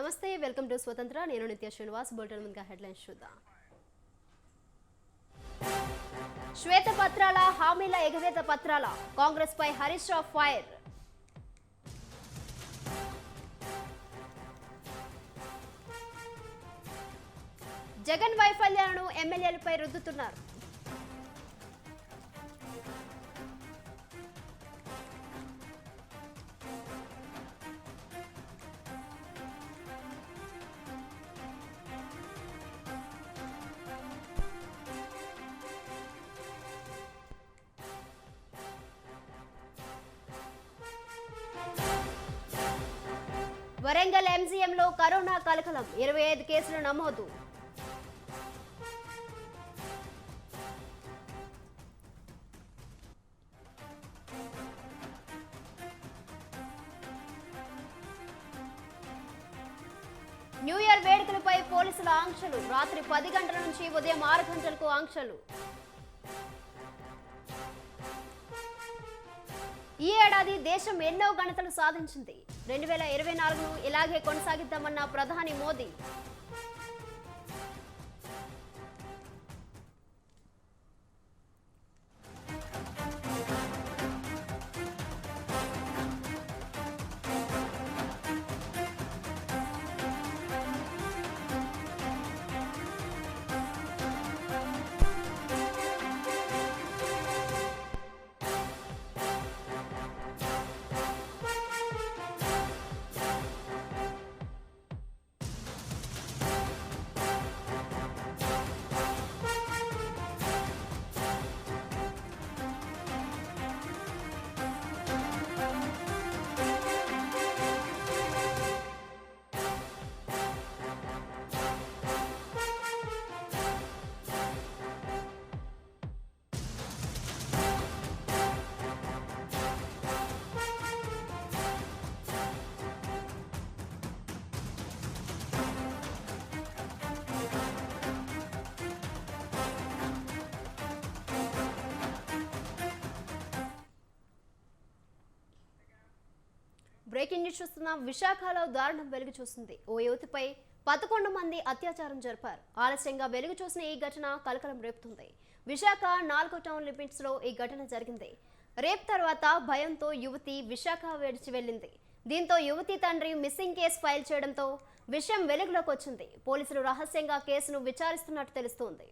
నమస్తే welcome to స్వతంత్ర నేను నిత్య శ్రీనివాస్ బులెటిన్ ముందుగా హెడ్లైన్స్ చూద్దాం. శ్వేతపత్రాల హామీల ఎగవేత పత్రాల కాంగ్రెస్ పై హరీష్ రావు ఫైర్. జగన్ వైఫల్యాలను ఎమ్మెల్యేలపై రుద్దుతున్నారు. వరంగల్ ఎంజీఎంలో కరోనా కలకలం 25 కేసులు నమోదు. న్యూ ఇయర్ వేడుకలపై పోలీసుల ఆంక్షలు. రాత్రి 10 గంటల నుంచి ఉదయం 6 గంటలకు ఆంక్షలు. ఈ ఏడాది దేశం ఎన్నో ఘనతలు సాధించింది. 2024ను ఇలాగే కొనసాగిద్దామన్న ప్రధాని మోదీ. బ్రేకింగ్ న్యూస్ చూస్తున్నాం. విశాఖలో దారుణం వెలుగు చూస్తుంది. ఓ యువతిపై 11 మంది అత్యాచారం జరిపారు. ఆలస్యంగా వెలుగు చూసిన ఈ ఘటన కలకలం రేపుతుంది. విశాఖ 4వ టౌన్ లిమిట్స్ లో ఈ ఘటన జరిగింది. రేప్ తర్వాత భయంతో యువతి విశాఖ విడిచి వెళ్ళింది. దీంతో యువతి తండ్రి మిస్సింగ్ కేసు ఫైల్ చేయడంతో విషయం వెలుగులోకి వచ్చింది. పోలీసులు రహస్యంగా కేసును విచారిస్తున్నట్టు తెలుస్తోంది.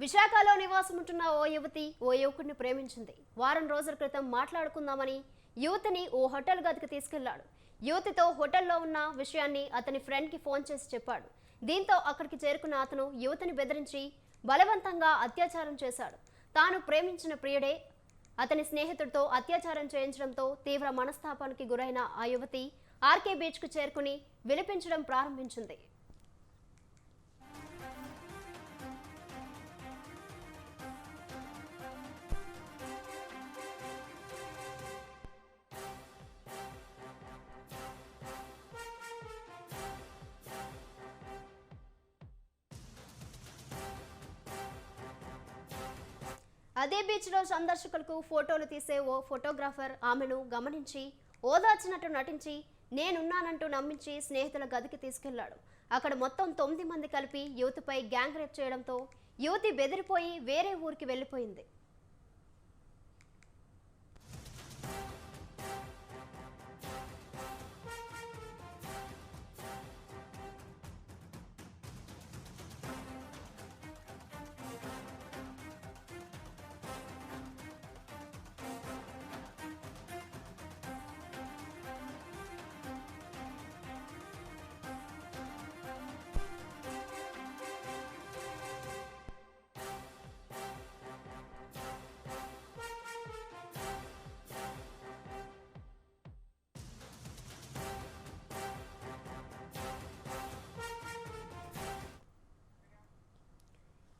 విశాఖలో నివాసం ఉంటున్న ఓ యువతి ఓ యువకుడిని ప్రేమించింది. వారం రోజుల క్రితం మాట్లాడుకుందామని యువతిని ఓ హోటల్ గదికి తీసుకెళ్లాడు. యువతితో హోటల్లో ఉన్న విషయాన్ని అతని ఫ్రెండ్ కి ఫోన్ చేసి చెప్పాడు. దీంతో అక్కడికి చేరుకున్న అతను యువతిని బెదిరించి బలవంతంగా అత్యాచారం చేశాడు. తాను ప్రేమించిన ప్రియుడే అతని స్నేహితుడితో అత్యాచారం చేయించడంతో తీవ్ర మనస్తాపానికి గురైన ఆ యువతి ఆర్కే బీచ్ కు చేరుకుని విలిపించడం ప్రారంభించింది. అదే బీచ్లో సందర్శకులకు ఫోటోలు తీసే ఓ ఫోటోగ్రాఫర్ ఆమెను గమనించి ఓదార్చినట్టు నటించి నేనున్నానంటూ నమ్మించి స్నేహితుల గదికి తీసుకెళ్లాడు. అక్కడ మొత్తం 9 మంది కలిపి యువతిపై గ్యాంగ్ రేప్ చేయడంతో యువతి బెదిరిపోయి వేరే ఊరికి వెళ్లిపోయింది.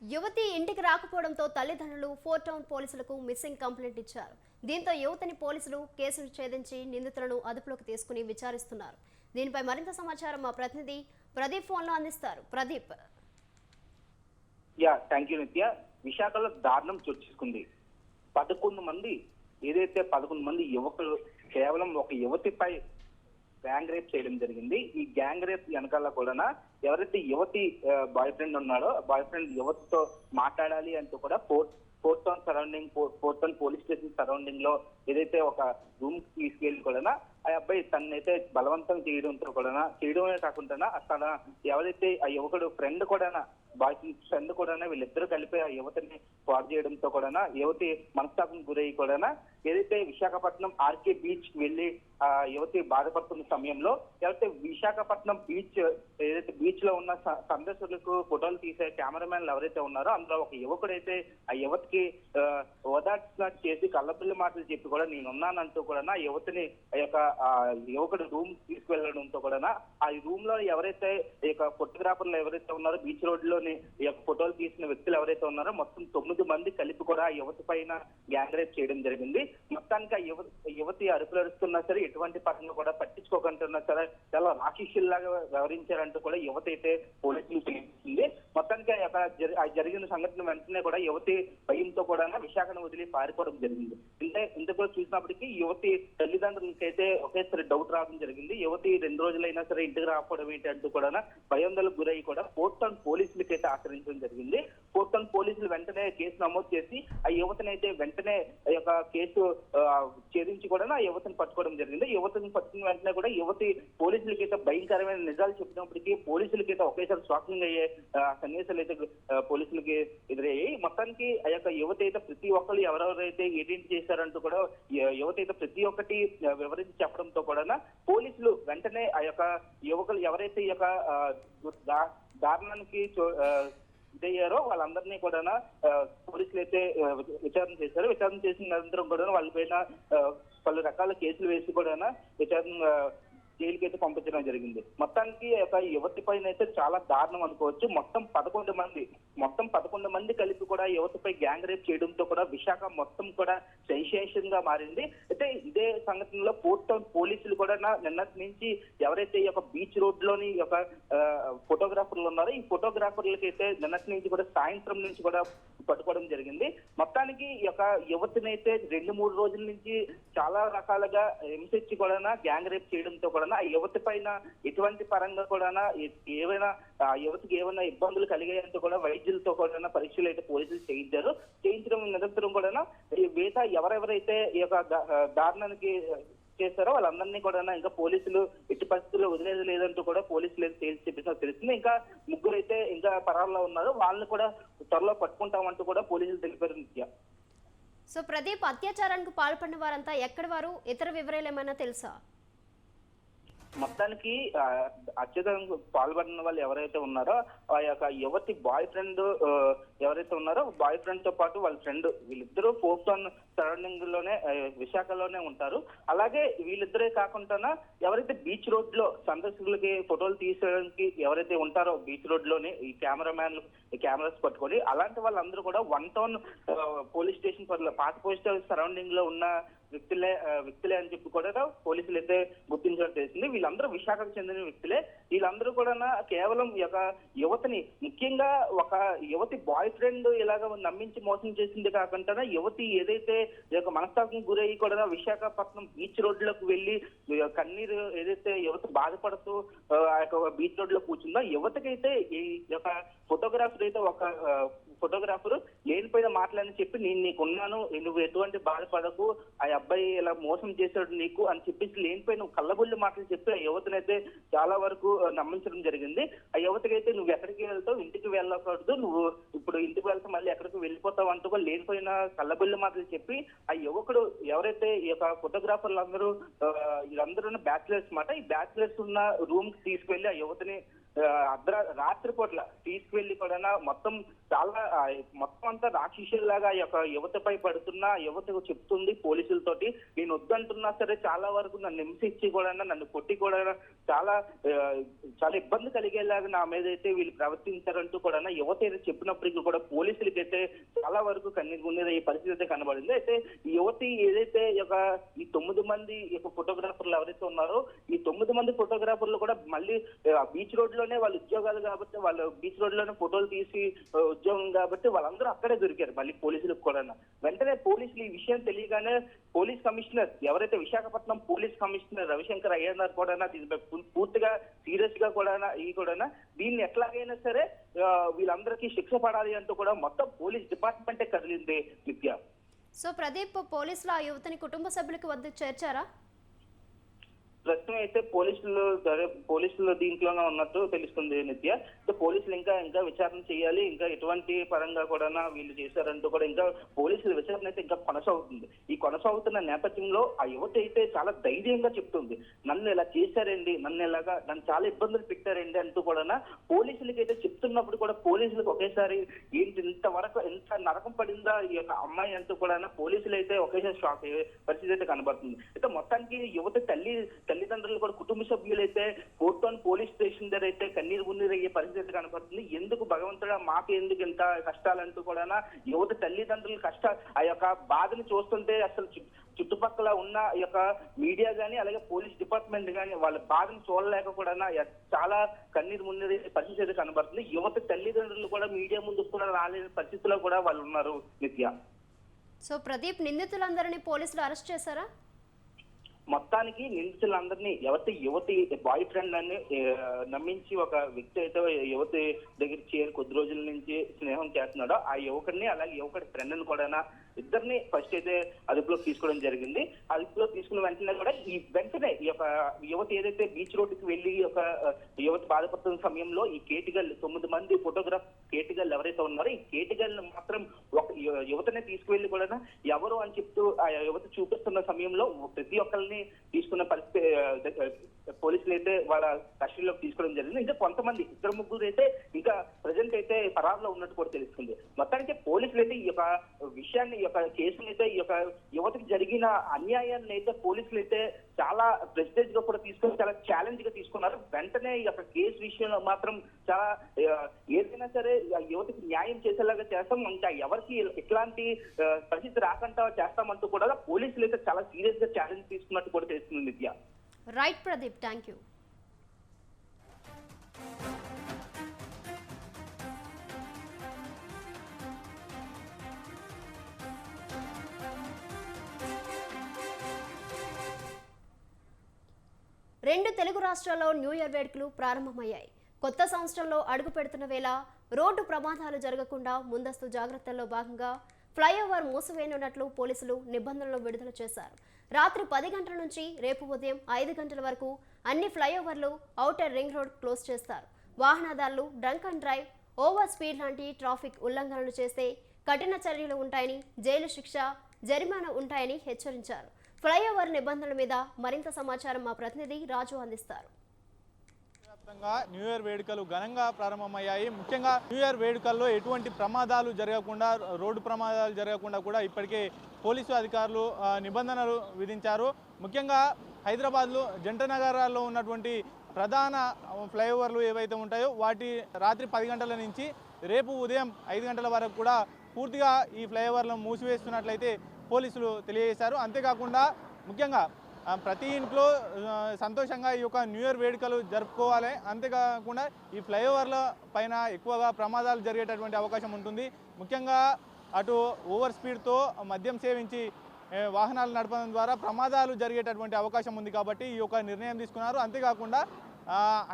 యువతి ఇంటికి రాకపోవడంతో తల్లిదండ్రులు 4 టౌన్ పోలీసులకు మిస్సింగ్ కంప్లైంట్ ఇచ్చారు. దీంతో యువతిని పోలీసులు కేసును ఛేదించి నిందితులను అదుపులోకి తీసుకుని విచారిస్తున్నారు. దీనిపై మరింత సమాచారం మా ప్రతినిధి ప్రదీప్ ఫోన్లో అందిస్తారు. ప్రదీప్. థ్యాంక్ యూ నిత్య. విశాఖలో దారుణం చోటు చేసుకుంది. 11 మంది ఏదైతే 11 మంది యువకులు కేవలం ఒక యువతిపై గ్యాంగ్ రేప్ చేయడం జరిగింది. ఈ గ్యాంగ్ రేప్ వెనకాల కూడా ఎవరైతే యువతి బాయ్ ఫ్రెండ్ ఉన్నాడో బాయ్ ఫ్రెండ్ యువతితో మాట్లాడాలి అంటూ కూడా fourth town police station surrounding లో ఏదైతే ఒక రూమ్ తీసుకెళ్లి కూడా ఆ అబ్బాయి తనైతే బలవంతం చేయడమే కాకుండా అక్కడ ఎవరైతే ఆ యువకుడు ఫ్రెండ్ కూడా బాయ్ ఫ్రెండ్ కూడా వీళ్ళిద్దరూ కలిపి ఆ యువతిని పాడు చేయడంతో కూడా యువతి మనస్తాపం గురయ్యి కూడా ఏదైతే విశాఖపట్నం ఆర్కే బీచ్ వెళ్లి ఆ యువతి బాధపడుతున్న సమయంలో ఎవరైతే విశాఖపట్నం ఏదైతే బీచ్ లో ఉన్న సందర్శకులకు ఫోటోలు తీసే కెమెరామెన్లు ఎవరైతే ఉన్నారో అందులో ఒక యువకుడైతే ఆ యువతికి ఓదార్చిన చేసి కళ్ళపిల్లి మాటలు చెప్పి కూడా నేనున్నానంటూ కూడా ఆ యువతిని ఆ యొక్క యువకుడు రూమ్ తీసుకువెళ్లడంతో కూడా ఆ రూమ్ లో ఎవరైతే ఈ యొక్క ఫోటోగ్రాఫర్లు ఎవరైతే ఉన్నారో బీచ్ రోడ్ లోని ఈ యొక్క ఫోటోలు తీసిన వ్యక్తులు ఎవరైతే ఉన్నారో మొత్తం 9 మంది కలిపి కూడా ఆ యువతి పైన గ్యాంగ్ రేప్ చేయడం జరిగింది. మొత్తానికి ఆ యువతి అరుపులు అరుస్తున్నా సరే ఎటువంటి పరంగా కూడా పట్టించుకోకుండా సరే చాలా రాక్షసుల్లాగా వ్యవహరించారంటూ కూడా యువతి అయితే పోలీసులు తెలియజేసింది. మొత్తానికి ఆ జరిగిన సంఘటన వెంటనే కూడా యువతి భయంతో కూడా విశాఖను వదిలి పారిపోవడం జరిగింది. అంటే ఇంతకు చూసినప్పటికీ యువతి తల్లిదండ్రులకైతే ఒకేసారి డౌట్ రావడం జరిగింది. యువతి 2 రోజులైనా సరే ఇంటికి రాకపోవడం ఏంటి అంటూ కూడా భయాందోళనకు గురై కూడా ఫోర్త్ టౌన్ పోలీసులకి అయితే ఆశ్రయించడం జరిగింది. ఫోర్త్ టౌన్ పోలీసులు వెంటనే కేసు నమోదు చేసి ఆ యువతిని అయితే వెంటనే ఆ యొక్క కేసు ఛేదించి కూడా ఆ యువతిని పట్టుకోవడం జరిగింది. యువతిని పట్టుకున్న వెంటనే కూడా యువతి పోలీసులకి అయితే భయంకరమైన నిజాలు చెప్పినప్పటికీ పోలీసులకి అయితే ఒకేసారి షాకింగ్ అయ్యే సన్నివేశాలు అయితే పోలీసులకి ఎదురయ్యాయి. మొత్తానికి ఆ యొక్క యువతి అయితే ప్రతి ఒక్కరు ఎవరెవరైతే ఐడెంటిఫై చేశారంటూ కూడా యువతి అయితే ప్రతి ఒక్కటి వివరించి చెప్పడంతో కూడా పోలీసులు వెంటనే ఆ యొక్క యువకులు ఎవరైతే ఈ యొక్క దారుణానికి ఇదయ్యారో వాళ్ళందరినీ కూడా పోలీసులు అయితే విచారణ చేశారు. విచారణ చేసిన అనంతరం కూడా వాళ్ళపైన పలు రకాల కేసులు వేసి కూడా విచారణ జైలుకి అయితే పంపించడం జరిగింది. మొత్తానికి యువతి పైన అయితే చాలా దారుణం అనుకోవచ్చు. మొత్తం 11 మంది కలిపి కూడా యువతిపై గ్యాంగ్ రేప్ చేయడంతో కూడా విశాఖ మొత్తం కూడా సెన్సేషన్ గా మారింది. అయితే ఇదే సంఘటనలో ఫోర్త్ టౌన్ పోలీసులు కూడా నిన్నటి నుంచి ఎవరైతే ఈ యొక్క బీచ్ రోడ్ లోని యొక్క ఫోటోగ్రాఫర్లు ఉన్నారో ఈ ఫోటోగ్రాఫర్లకి అయితే నిన్నటి నుంచి కూడా సాయంత్రం నుంచి కూడా పట్టుకోవడం జరిగింది. మొత్తానికి ఈ యొక్క యువతిని అయితే 2-3 రోజుల నుంచి చాలా రకాలుగా హింసించి కూడా గ్యాంగ్ రేప్ చేయడంతో కూడా ఆ యువతి పైన ఎటువంటి పరంగా కూడా ఏవైనా ఆ యువతికి ఏమైనా ఇబ్బందులు కలిగాయంటూ కూడా వైద్యులతో కూడా పరీక్షలు అయితే పోలీసులు చేయించడం నిరంతరం కూడా మిగతా ఎవరెవరైతే ఈ యొక్క దారుణానికి చేస్తారో వాళ్ళందరినీ కూడా ఇంకా పోలీసులు ఎట్టి పరిస్థితుల్లో వదిలేదు లేదంటూ కూడా పోలీసులు తేల్చి చెప్పినట్టు తెలుస్తుంది. ఇంకా 3 అయితే ఇంకా పరాల్లో ఉన్నారు, వాళ్ళని కూడా త్వరలో పట్టుకుంటామంటూ కూడా పోలీసులు తెలిపారు. నిత్య సో ప్రదీప్, అత్యాచారానికి పాల్పడిన వారంతా ఎక్కడి వారు, ఇతర వివరాలు ఏమైనా తెలుసా? మొత్తానికి అత్యాచారానికి పాల్పడిన వాళ్ళు ఎవరైతే ఉన్నారో ఆ యొక్క యువతి బాయ్ ఫ్రెండ్ ఎవరైతే ఉన్నారో బాయ్ ఫ్రెండ్ తో పాటు వాళ్ళ ఫ్రెండ్ వీళ్ళిద్దరూ ఫోర్త్ టౌన్ సరౌండింగ్ లోనే విశాఖలోనే ఉంటారు. అలాగే వీళ్ళిద్దరే కాకుండా ఎవరైతే బీచ్ రోడ్ లో సందర్శకులకి ఫోటోలు తీసేయడానికి ఎవరైతే ఉంటారో బీచ్ రోడ్ లోనే ఈ కెమెరాస్ పట్టుకొని అలాంటి వాళ్ళందరూ కూడా 1 టౌన్ పోలీస్ స్టేషన్ పాత పోలీస్ స్టేషన్ సరౌండింగ్ లో ఉన్న వ్యక్తులే అని చెప్పి కూడా పోలీసులు అయితే గుర్తించడం తెలిసింది. వీళ్ళందరూ విశాఖకు చెందిన వ్యక్తులే. వీళ్ళందరూ కూడా కేవలం ఈ యొక్క యువతిని, ముఖ్యంగా ఒక యువతి బాయ్ ఫ్రెండ్ ఇలాగ నమ్మించి మోసం చేసింది కాకుండా యువతి ఏదైతే ఈ యొక్క మనస్తాపం గురయ్యి కూడా విశాఖపట్నం బీచ్ రోడ్ లోకి వెళ్లి కన్నీరు ఏదైతే యువతి బాధపడుతూ ఆ యొక్క బీచ్ రోడ్ లో కూర్చుందో యువతకైతే ఈ యొక్క ఫోటోగ్రాఫర్ అయితే ఒక ఫోటోగ్రాఫర్ లేనిపోయిన మాటలని చెప్పి నేను నీకున్నాను, నువ్వు ఎటువంటి బాధపడకు, ఆ అబ్బాయి ఇలా మోసం చేశాడు నీకు అని చెప్పేసి లేనిపోయిన కళ్ళబుల్లి మాటలు చెప్పి ఆ యువతనైతే చాలా వరకు నమ్మించడం జరిగింది. ఆ యువతకైతే నువ్వు ఎక్కడికి వెళ్తావు, ఇంటికి వెళ్ళకూడదు, నువ్వు ఇప్పుడు ఇంటికి వెళ్తే మళ్ళీ ఎక్కడికి వెళ్ళిపోతావు అంటూ కూడా లేనిపోయిన కళ్ళబుల్లి మాటలు చెప్పి ఆ యువకుడు ఎవరైతే ఈ యొక్క ఫోటోగ్రాఫర్లు అందరూ వీళ్ళందరూ బ్యాచిలర్స్ మాట, ఈ బ్యాచిలర్స్ ఉన్న రూమ్ కి తీసుకెళ్లి ఆ యువతిని రాత్రిపూట్ల తీసుకువెళ్లి కూడా మొత్తం అంతా రాక్షసుల్లాగా ఈ యొక్క యువతపై పడుతున్నా యువతకు చెప్తుంది పోలీసులతోటి, నేను వద్దంటున్నా సరే చాలా వరకు నన్ను హింసించి కూడా నన్ను కొట్టి కూడా చాలా ఇబ్బంది కలిగేలాగా నా మీద అయితే వీళ్ళు ప్రవర్తించారంటూ కూడా యువత ఏదో చెప్పినప్పటికీ కూడా పోలీసులకి అయితే చాలా వరకు కన్నీరు ఈ పరిస్థితి అయితే కనబడింది. అయితే ఈ యువతి ఏదైతే ఈ 9 మంది ఫోటోగ్రాఫర్లు ఎవరైతే ఉన్నారో ఈ 9 మంది ఫోటోగ్రాఫర్లు కూడా మళ్ళీ బీచ్ రోడ్ లో లోనే వాళ్ళ ఉద్యోగాలు కాబట్టి వాళ్ళు బీచ్ రోడ్ లోనే ఫోటోలు తీసి ఉద్యోగం కాబట్టి వాళ్ళందరూ అక్కడే దొరికారు మళ్ళీ పోలీసులకు కూడా. వెంటనే పోలీసులు ఈ విషయం తెలియగానే పోలీస్ కమిషనర్ ఎవరైతే విశాఖపట్నం పోలీస్ కమిషనర్ రవిశంకర్ అయ్యన్నారు కూడా దీనిపై పూర్తిగా సీరియస్ గా కూడా దీన్ని ఎట్లాగైనా సరే వీళ్ళందరికీ శిక్ష పడాలి అంటూ కూడా మొత్తం పోలీస్ డిపార్ట్మెంటే కదిలింది నిత్య. సో ప్రదీప్, పోలీసులు ఆ యువతిని కుటుంబ సభ్యులకి వద్ద చేర్చారా? ప్రస్తుతం అయితే పోలీసులు దీంట్లోనే ఉన్నట్టు తెలుస్తుంది నిత్య. పోలీసులు ఇంకా విచారణ చేయాలి, ఇంకా ఎటువంటి పరంగా కూడా వీళ్ళు చేశారంటూ కూడా ఇంకా పోలీసుల విచారణ అయితే ఇంకా కొనసాగుతుంది. ఈ కొనసాగుతున్న నేపథ్యంలో ఆ యువతి అయితే చాలా ధైర్యంగా చెప్తుంది, నన్ను ఇలా చేశారండి, నన్ను చాలా ఇబ్బందులు పెట్టారండి అంటూ కూడా పోలీసులకి అయితే చెప్తున్నప్పుడు కూడా పోలీసులకు ఒకేసారి ఏంటి ఇంతవరకు ఎంత నరకం పడిందా ఈ యొక్క అమ్మాయి అంటూ కూడా పోలీసులు అయితే ఒకేసారి షాక్ అయ్యే పరిస్థితి అయితే కనబడుతుంది. అయితే మొత్తానికి యువతి తల్లిదండ్రులు కూడా కుటుంబ సభ్యులు అయితే కోర్టులోని పోలీస్ స్టేషన్ దగ్గర అయితే కన్నీరు మున్నీరు అయ్యే పరిస్థితి కనపడుతుంది. ఎందుకు భగవంతుడా మాకు ఎందుకు ఇంత కష్టాలంటూ కూడా యువత తల్లిదండ్రులు ఆ యొక్క బాధను చూస్తుంటే అసలు చుట్టుపక్కల ఉన్న ఈ యొక్క మీడియా గానీ అలాగే పోలీస్ డిపార్ట్మెంట్ గానీ వాళ్ళ బాధను చూడలేక కూడా చాలా కన్నీరు మున్నీరు పరిస్థితి కనబడుతుంది. యువత తల్లిదండ్రులు కూడా మీడియా ముందు కూడా రాలేని పరిస్థితిలో కూడా వాళ్ళు ఉన్నారు నిత్య. సో ప్రదీప్, నిందితులందరినీ పోలీసులు అరెస్ట్ చేశారా? మొత్తానికి నిందితులందరినీ యువతి బాయ్ ఫ్రెండ్ అని నమ్మించి ఒక వ్యక్తి అయితే యువతి దగ్గర చేరి కొద్ది రోజుల నుంచి స్నేహం చేస్తున్నాడో ఆ యువకుడిని అలాగే యువకుడి ఫ్రెండ్ ని కూడా ఇద్దరిని ఫస్ట్ అయితే అదుపులోకి తీసుకోవడం జరిగింది. అదుపులో తీసుకున్న వెంటనే కూడా వెంటనే ఈ యొక్క యువతి ఏదైతే బీచ్ రోడ్డుకి వెళ్ళి ఒక యువతి బాధపడుతున్న సమయంలో ఈ కేటిగల్ 9 మంది ఫోటోగ్రాఫ్ కేటిగల్ ఎవరైతే ఉన్నారో ఈ కేటిగల్ మాత్రం ఒక యువతనే తీసుకువెళ్ళి కూడా ఎవరు అని చెప్తూ ఆ యువతి చూపిస్తున్న సమయంలో ప్రతి ఒక్కరిని తీసుకున్న పరిస్థితి పోలీసులు అయితే వాళ్ళ కస్టడీలోకి తీసుకోవడం జరిగింది. ఇంకా కొంతమంది 2-3 అయితే ఇంకా ప్రజెంట్ అయితే పరారులో ఉన్నట్టు కూడా తెలుస్తుంది. మొత్తానికి పోలీసులు అయితే ఈ యొక్క విషయాన్ని ఈ యొక్క కేసుని అయితే ఈ యొక్క యువతకి జరిగిన అన్యాయాన్ని అయితే పోలీసులు అయితే చాలా ప్రెస్టేజ్ గా కూడా తీసుకొని చాలా ఛాలెంజ్ గా తీసుకున్నారు. వెంటనే ఈ యొక్క కేసు విషయంలో మాత్రం చాలా ఏదైనా సరే యువతకి న్యాయం చేసేలాగా చేస్తాం, ఇంకా ఎవరికి ఎట్లాంటి పరిస్థితి రాకుండా చేస్తామంటూ కూడా పోలీసులు అయితే చాలా సీరియస్ గా ఛాలెంజ్ తీసుకున్నట్టు కూడా తెలుస్తుంది నిత్య. Right Pradeep, thank you. రెండు తెలుగు రాష్ట్రాల్లో న్యూ ఇయర్ వేడుకలు ప్రారంభమయ్యాయి. కొత్త సంవత్సరంలో అడుగు పెడుతున్న వేళ రోడ్డు ప్రమాదాలు జరగకుండా ముందస్తు జాగ్రత్తల్లో భాగంగా ఫ్లైఓవర్ మూసివేయనున్నట్లు పోలీసులు నిబంధనలు విడుదల చేశారు. రాత్రి 10 గంటల నుంచి రేపు ఉదయం 5 గంటల వరకు అన్ని ఫ్లైఓవర్లు ఔటర్ రింగ్ రోడ్ క్లోజ్ చేస్తారు. వాహనదారులు drunk and drive, over speed లాంటి ట్రాఫిక్ ఉల్లంఘనలు చేస్తే కఠిన చర్యలు ఉంటాయని, జైలు శిక్ష, జరిమానా ఉంటాయని హెచ్చరించారు. ఫ్లైఓవర్ నిబంధనల మీద మరింత సమాచారం మా ప్రతినిధి రాజు అందిస్తారు. న్యూ ఇయర్ వేడుకలు ఘనంగా ప్రారంభమయ్యాయి. ముఖ్యంగా న్యూ ఇయర్ వేడుకల్లో ఎటువంటి ప్రమాదాలు జరగకుండా, రోడ్డు ప్రమాదాలు జరగకుండా కూడా ఇప్పటికే పోలీసు అధికారులు నిబంధనలు విధించారు. ముఖ్యంగా హైదరాబాద్లో జంట నగరాల్లో ఉన్నటువంటి ప్రధాన ఫ్లైఓవర్లు ఏవైతే ఉంటాయో వాటి రాత్రి 10 గంటల నుంచి రేపు ఉదయం 5 గంటల వరకు కూడా పూర్తిగా ఈ ఫ్లైఓవర్లను మూసివేస్తున్నట్లయితే పోలీసులు తెలియజేశారు. అంతేకాకుండా ముఖ్యంగా ప్రతి ఇంట్లో సంతోషంగా ఈ యొక్క న్యూ ఇయర్ వేడుకలు జరుపుకోవాలి. అంతేకాకుండా ఈ ఫ్లైఓవర్ల పైన ఎక్కువగా ప్రమాదాలు జరిగేటటువంటి అవకాశం ఉంటుంది. ముఖ్యంగా అటు ఓవర్ స్పీడ్తో మద్యం సేవించి వాహనాలు నడపడం ద్వారా ప్రమాదాలు జరిగేటటువంటి అవకాశం ఉంది కాబట్టి ఈ యొక్క నిర్ణయం తీసుకున్నారు. అంతేకాకుండా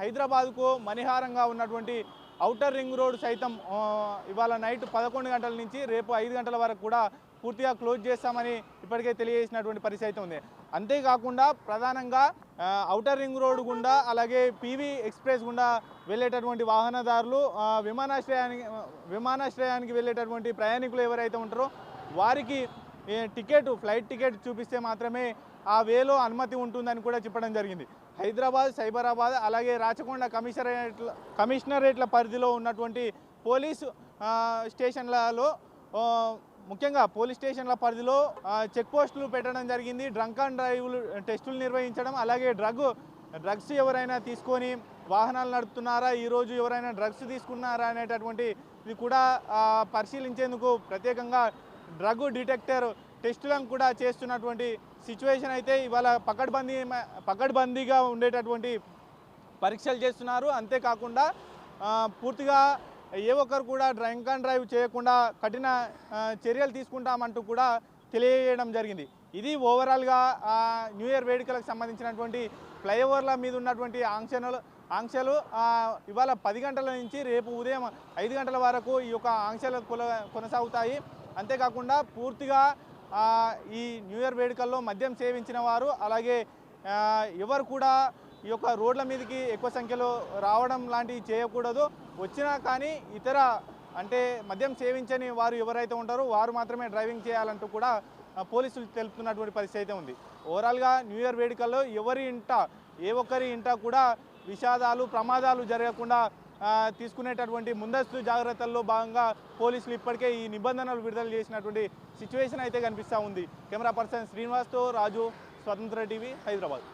హైదరాబాద్కు మణిహారంగా ఉన్నటువంటి ఔటర్ రింగ్ రోడ్ సైతం ఇవాళ నైట్ 11 గంటల నుంచి రేపు 5 గంటల వరకు కూడా పూర్తిగా క్లోజ్ చేస్తామని ఇప్పటికే తెలియజేసినటువంటి పరిస్థితి ఉంది. అంతేకాకుండా ప్రధానంగా ఔటర్ రింగ్ రోడ్ గుండా అలాగే పీవీ ఎక్స్ప్రెస్ గుండా వెళ్ళేటటువంటి వాహనదారులు విమానాశ్రయానికి వెళ్ళేటటువంటి ప్రయాణికులు ఎవరైతే ఉంటారో వారికి ఫ్లైట్ టికెట్ చూపిస్తే మాత్రమే ఆ వేలో అనుమతి ఉంటుందని కూడా చెప్పడం జరిగింది. హైదరాబాద్, సైబరాబాద్ అలాగే రాచకొండ కమిషనరేట్ల పరిధిలో ఉన్నటువంటి పోలీసు స్టేషన్లలో ముఖ్యంగా పోలీస్ స్టేషన్ల పరిధిలో చెక్ పోస్టులు పెట్టడం జరిగింది. డ్రంక్ అండ్ డ్రైవ్లు టెస్టులు నిర్వహించడం, అలాగే డ్రగ్స్ ఎవరైనా తీసుకొని వాహనాలు నడుపుతున్నారా, ఈరోజు ఎవరైనా డ్రగ్స్ తీసుకున్నారా అనేటటువంటి ఇది కూడా పరిశీలించేందుకు ప్రత్యేకంగా డ్రగ్ డిటెక్టర్ టెస్టులను కూడా చేస్తున్నటువంటి సిచ్యువేషన్ అయితే ఇవాళ పకడ్బందీగా ఉండేటటువంటి పరీక్షలు చేస్తున్నారు. అంతేకాకుండా పూర్తిగా ఏ ఒక్కరు కూడా డ్రింక్ అండ్ డ్రైవ్ చేయకుండా కఠిన చర్యలు తీసుకుంటామంటూ కూడా తెలియజేయడం జరిగింది. ఇది ఓవరాల్గా న్యూ ఇయర్ వేడుకలకు సంబంధించినటువంటి ఫ్లైఓవర్ల మీద ఉన్నటువంటి ఆంక్షలు ఇవాళ 10 గంటల నుంచి రేపు ఉదయం 5 గంటల వరకు ఈ యొక్క ఆంక్షలు కొనసాగుతాయి. అంతేకాకుండా పూర్తిగా ఈ న్యూ ఇయర్ వేడుకల్లో మద్యం సేవించిన వారు అలాగే ఎవరు కూడా ఈ యొక్క రోడ్ల మీదకి ఎక్కువ సంఖ్యలో రావడం లాంటివి చేయకూడదు. వచ్చినా కానీ ఇతర అంటే మద్యం సేవించని వారు ఎవరైతే ఉంటారో వారు మాత్రమే డ్రైవింగ్ చేయాలంటూ కూడా పోలీసులు తెలుపుతున్నటువంటి పరిస్థితి అయితే ఉంది. ఓవరాల్గా న్యూ ఇయర్ వేడుకల్లో ఏ ఒక్కరి ఇంట కూడా విషాదాలు ప్రమాదాలు జరగకుండా తీసుకునేటటువంటి ముందస్తు జాగ్రత్తల్లో భాగంగా పోలీసులు ఇప్పటికే ఈ నిబంధనలు విడుదల చేసినటువంటి సిచ్యువేషన్ అయితే కనిపిస్తూ ఉంది. కెమెరా పర్సన్ శ్రీనివాస్తో రాజు, స్వతంత్ర టీవీ, హైదరాబాద్.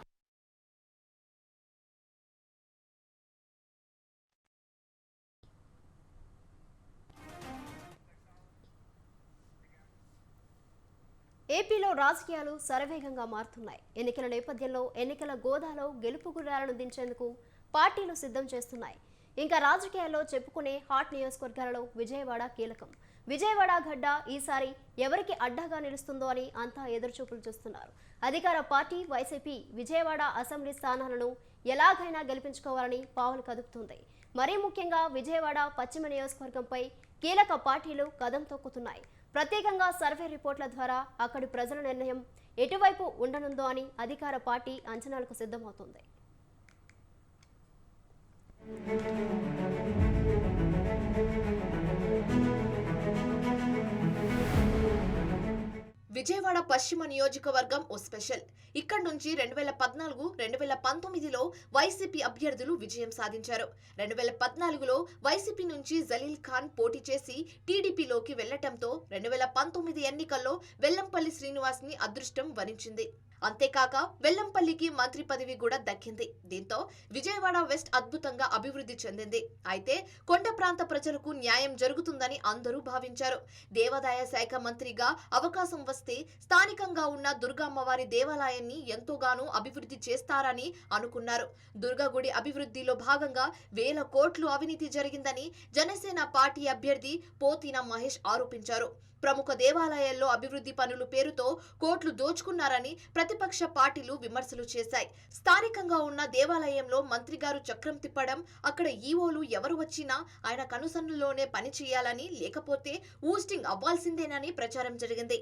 ఏపీలో రాజకీయాలు శరవేగంగా మారుతున్నాయి. ఎన్నికల నేపథ్యంలో ఎన్నికల గోదాలో గెలుపు గుర్రాలను దించేందుకు పార్టీలు సిద్ధం చేస్తున్నాయి. ఇంకా రాజకీయాల్లో చెప్పుకునే హాట్ నియోజకవర్గాలలో విజయవాడ కీలకం. విజయవాడ గడ్డ ఈసారి ఎవరికి అడ్డాగా నిలుస్తుందో అని అంతా ఎదురుచూపులు చూస్తున్నారు. అధికార పార్టీ వైసీపీ విజయవాడ అసెంబ్లీ స్థానాలను ఎలాగైనా గెలిపించుకోవాలని పావులు కదుపుతుంది. మరీ ముఖ్యంగా విజయవాడ పశ్చిమ నియోజకవర్గంపై కీలక పార్టీలు కదం తొక్కుతున్నాయి. ప్రత్యేకంగా సర్వే రిపోర్ట్ల ద్వారా అక్కడి ప్రజల నిర్ణయం ఎటువైపు ఉండనుందో అని అధికార పార్టీ అంచనాలకు సిద్ధమవుతుంది. విజయవాడ పశ్చిమ నియోజకవర్గం ఓ స్పెషల్. ఇక్కడ నుంచి 2014, 2019లో వైసీపీ అభ్యర్థులు విజయం సాధించారు. 2014లో వైసీపీ నుంచి జలీల్ ఖాన్ పోటీ చేసి టీడీపీలోకి వెళ్లటంతో 2019 ఎన్నికల్లో వెల్లంపల్లి శ్రీనివాస్ ని అదృష్టం వరించింది. అంతేకాక వెల్లంపల్లికి మంత్రి పదవి కూడా దక్కింది. దీంతో విజయవాడ వెస్ట్ అద్భుతంగా అభివృద్ధి చెందింది. అయితే కొండ ప్రాంత ప్రజలకు న్యాయం జరుగుతుందని అందరూ భావించారు. దేవాదాయ శాఖ మంత్రిగా అవకాశం వస్తే స్థానికంగా ఉన్న దుర్గమ్మవారి దేవాలయాన్ని ఎంతోగానో అభివృద్ధి చేస్తారని అనుకున్నారు. దుర్గగుడి అభివృద్ధిలో భాగంగా 1000 కోట్లు అవినీతి జరిగిందని జనసేన పార్టీ అభ్యర్థి పోతిన మహేష్ ఆరోపించారు. ప్రముఖ దేవాలయాల్లో అభివృద్ధి పనుల పేరుతో కోట్లు దోచుకున్నారని ప్రతిపక్ష పార్టీలు విమర్శలు చేశాయి. స్థానికంగా ఉన్న దేవాలయంలో మంత్రి గారు చక్రం తిప్పడం, అక్కడ ఈవోలు ఎవరు వచ్చినా ఆయన కనుసన్నులోనే పని చేయాలని, లేకపోతే ఊస్టింగ్ అవ్వాల్సిందేనని ప్రచారం జరిగింది.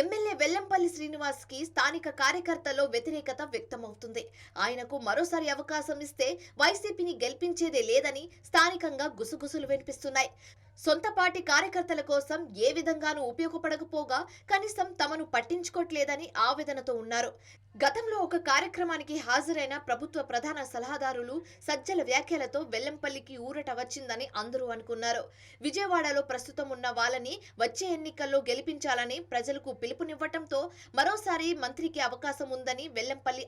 ఎమ్మెల్యే వెల్లంపల్లి శ్రీనివాస్ కి స్థానిక కార్యకర్తల్లో వ్యతిరేకత వ్యక్తమవుతుంది. ఆయనకు మరోసారి అవకాశం ఇస్తే వైసీపీని గెలిపించేదే లేదని స్థానికంగా గుసగుసలు వినిపిస్తున్నాయి. సొంత పార్టీ కార్యకర్తల కోసం ఏ విధంగానూ ఉపయోగపడకపోగా కనీసం తమను పట్టించుకోవట్లేదని ఆవేదనతో ఉన్నారు. గతంలో ఒక కార్యక్రమానికి హాజరైన ప్రభుత్వ ప్రధాన సలహాదారులు సజ్జల వ్యాఖ్యలతో వెల్లంపల్లికి ఊరట వచ్చిందని అందరూ అనుకున్నారు. విజయవాడలో ప్రస్తుతం ఉన్న వాళ్ళని వచ్చే ఎన్నికల్లో గెలిపించాలని ప్రజలకు పిలుపునివ్వటంతో మరోసారి మంత్రికి అవకాశం ఉందని వెల్లంపల్లి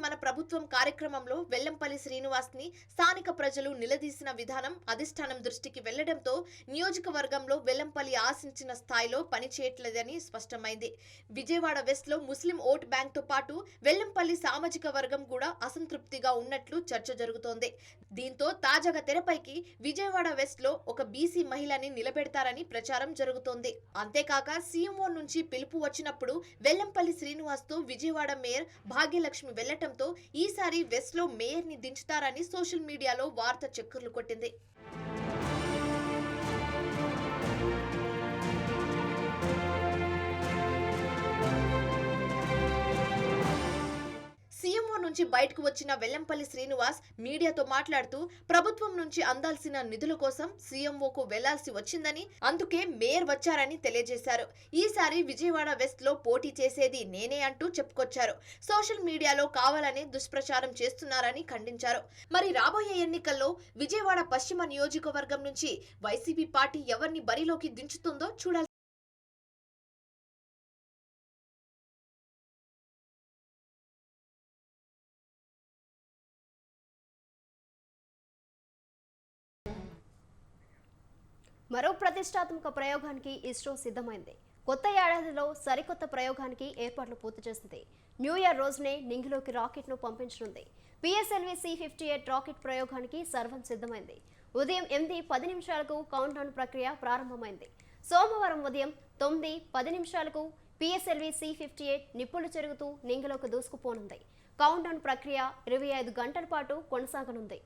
మన ప్రభుత్వం కార్యక్రమంలో వెల్లంపల్లి శ్రీనివాస్ ని స్థానిక ప్రజలు నిలదీసిన విధానం అధిష్టానం దృష్టికి వెళ్లడంతో నియోజకవర్గంలో వెల్లంపల్లి ఆశించిన స్థాయిలో పనిచేయట్లేదని స్పష్టమైంది. విజయవాడ వెస్ట్ లో ముస్లిం ఓట్ బ్యాంక్ తో పాటు వెల్లంపల్లి సామాజిక వర్గం కూడా అసంతృప్తిగా ఉన్నట్లు చర్చ జరుగుతోంది. దీంతో తాజాగా తెరపైకి విజయవాడ వెస్ట్ లో ఒక బీసీ మహిళని నిలబెడతారని ప్రచారం జరుగుతోంది. అంతేకాక సీఎంఓ నుంచి పిలుపు వచ్చినప్పుడు వెల్లంపల్లి శ్రీనివాస్ తో విజయవాడ మేయర్ భాగ్యలక్ష్మి వెళ్లటంతో ఈసారి వెస్ట్ లో మేయర్ ని దించుతారని సోషల్ మీడియాలో వార్త చక్కర్లు కొట్టింది. సీఎంఓ నుంచి బయటకు వచ్చిన వెల్లంపల్లి శ్రీనివాస్ మీడియాతో మాట్లాడుతూ ప్రభుత్వం నుంచి అందాల్సిన నిధుల కోసం సీఎంఓకు వెళ్లాల్సి వచ్చిందని, అందుకే మేయర్ వచ్చారని తెలియజేశారు. ఈసారి విజయవాడ వెస్ట్ లో పోటీ చేసేది నేనే అంటూ చెప్పుకొచ్చారు. సోషల్ మీడియాలో కావాలని దుష్ప్రచారం చేస్తున్నారని ఖండించారు. మరి రాబోయే ఎన్నికల్లో విజయవాడ పశ్చిమ నియోజకవర్గం నుంచి వైసీపీ పార్టీ ఎవరిని బరిలోకి దించుతుందో చూడాలి. మరో ప్రతిష్టాత్మక ప్రయోగానికి ఇస్రో సిద్ధమైంది. కొత్త ఏడాదిలో సరికొత్త ప్రయోగానికి ఏర్పాట్లు పూర్తి చేసింది. న్యూ ఇయర్ రోజునే నింగిలోకి రాకెట్ను పంపించనుంది. పిఎస్ఎల్వి C-58 రాకెట్ ప్రయోగానికి సర్వం సిద్ధమైంది. ఉదయం 8:10 కౌంట్డౌన్ ప్రక్రియ ప్రారంభమైంది. సోమవారం ఉదయం 9:10 పిఎస్ఎల్వి C-58 నిప్పులు చెరుగుతూ నింగిలోకి దూసుకుపోనుంది. కౌంట్డౌన్ ప్రక్రియ 25 గంటల పాటు కొనసాగనుంది.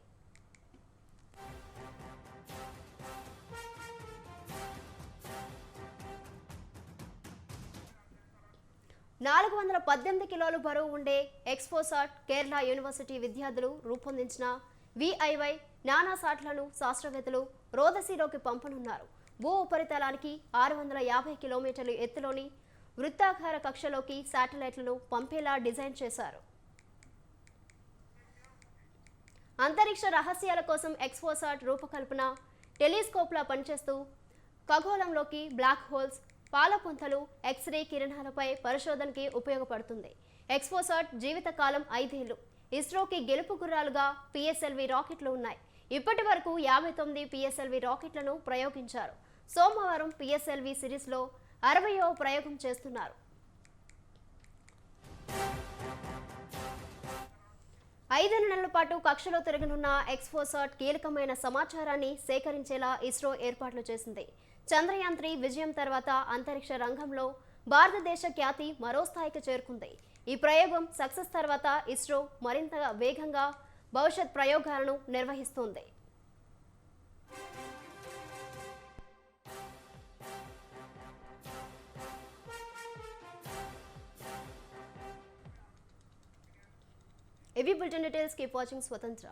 $418 కిలోలు బరువు ఉండే ఎక్స్పోసాట్ కేరళ యూనివర్సిటీ విద్యార్థులు రూపొందించిన VIY నానాసాట్లను శాస్త్రవేత్తలు రోదసీలోకి పంపనున్నారు. భూ ఉపరితలానికి 650 కిలోమీటర్ల ఎత్తులోని వృత్తాకార కక్షలోకి శాటిలైట్లను పంపేలా డిజైన్ చేశారు. అంతరిక్ష రహస్యాల కోసం ఎక్స్పోసాట్ రూపకల్పన టెలిస్కోప్లా పనిచేస్తూ ఖగోళంలోకి బ్లాక్ హోల్స్, పాలపుంతలు, ఎక్స్రే కిరణాలపై పరిశోధనకి ఉపయోగపడుతుంది. ఎక్స్పోసాట్ జీవితకాలం 5 ఏళ్లు. ఇస్రోకి గెలుపు గుర్రాలుగా పిఎస్ఎల్వి రాకెట్లు ఉన్నాయి. ఇప్పటి వరకు 59 పిఎస్ఎల్వి రాకెట్లను ప్రయోగించారు. సోమవారం పిఎస్ఎల్వి సిరీస్లో 60వ ప్రయోగం చేస్తున్నారు. 5 నెలల పాటు కక్షలో తిరగనున్న ఎక్స్పోసాట్ కీలకమైన సమాచారాన్ని సేకరించేలా ఇస్రో ఏర్పాట్లు చేసింది. చంద్రయాన్-3 విజయం తర్వాత అంతరిక్ష రంగంలో భారతదేశ ఖ్యాతి మరో స్థాయికి చేరుకుంది. ఈ ప్రయోగం సక్సెస్ తర్వాత ఇస్రో మరింత వేగంగా భవిష్యత్ ప్రయోగాలను నిర్వహిస్తోంది. ఇవి బులెటిన్ డీటెయిల్స్. కీప్ వాచింగ్ స్వతంత్ర.